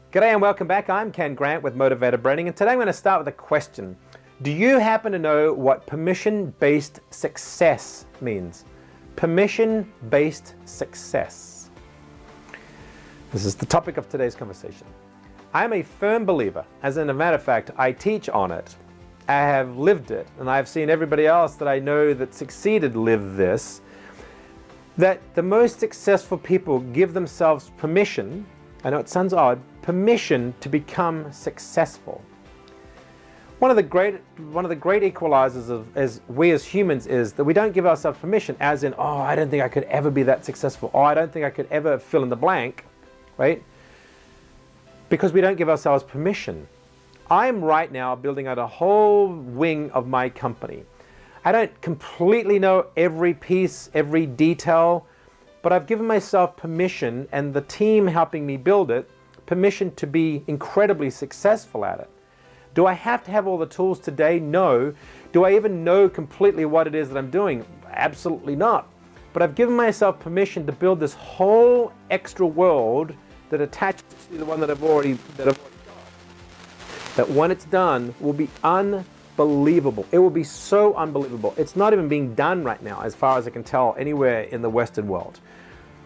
G'day and welcome back. I'm Ken Grant with Motivated Branding, and today I'm going to start with a question. Do you happen to know what permission-based success means? Permission-based success. This is the topic of today's conversation. I'm a firm believer, as in a matter of fact, I teach on it. I have lived it, and I've seen everybody else that I know that succeeded live this, that the most successful people give themselves permission, I know it sounds odd, permission to become successful. One of the great equalizers as we as humans is that we don't give ourselves permission, as in, oh, I don't think I could ever be that successful. Oh, I don't think I could ever fill in the blank, right? Because we don't give ourselves permission. I'm right now building out a whole wing of my company. I don't completely know every piece, every detail, but I've given myself permission, and the team helping me build it, permission to be incredibly successful at it. Do I have to have all the tools today? No. Do I even know completely what it is that I'm doing? Absolutely not. But I've given myself permission to build this whole extra world that attaches to the one that I've already got. That when it's done will be unbelievable. It will be so unbelievable. It's not even being done right now, as far as I can tell, anywhere in the Western world.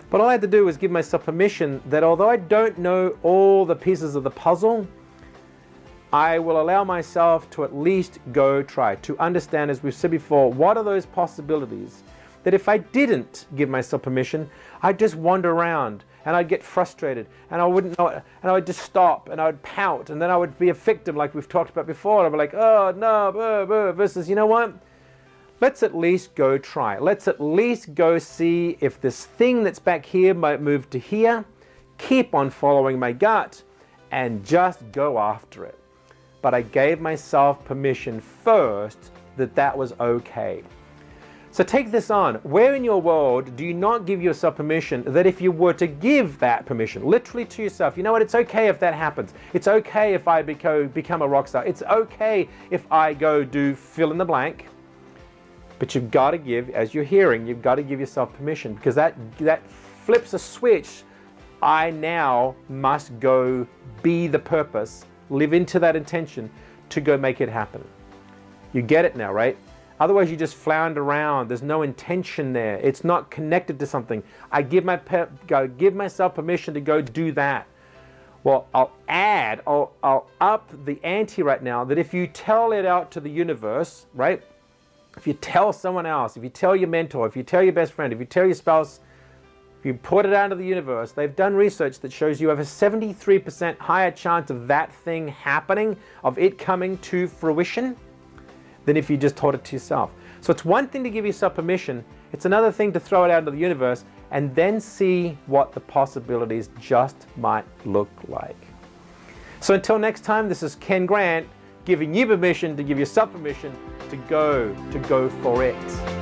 But all I had to do was give myself permission that although I don't know all the pieces of the puzzle, I will allow myself to at least go try, to understand, as we've said before, what are those possibilities that if I didn't give myself permission, I'd just wander around and I'd get frustrated and I wouldn't know it, and I would just stop and I would pout, and then I would be a victim like we've talked about before. I'd be like, oh no, versus, you know what? Let's at least go try. Let's at least go see if this thing that's back here might move to here, keep on following my gut and just go after it. But I gave myself permission first that was okay. So take this on. Where in your world do you not give yourself permission that if you were to give that permission, literally to yourself, you know what, it's okay if that happens. It's okay if I become a rock star. It's okay if I go do fill in the blank. But you've got to give, as you're hearing, you've got to give yourself permission, because that flips a switch. I now must go be the purpose, live into that intention to go make it happen. You get it now, right? Otherwise, you just flounder around. There's no intention there. It's not connected to something. I give myself permission to go do that. Well, I'll up the ante right now, that if you tell it out to the universe, right? If you tell someone else, if you tell your mentor, if you tell your best friend, if you tell your spouse, if you put it out into the universe, they've done research that shows you have a 73% higher chance of that thing happening, of it coming to fruition, than if you just taught it to yourself. So it's one thing to give yourself permission, it's another thing to throw it out into the universe and then see what the possibilities just might look like. So until next time, this is Ken Grant giving you permission to give yourself permission to go for it.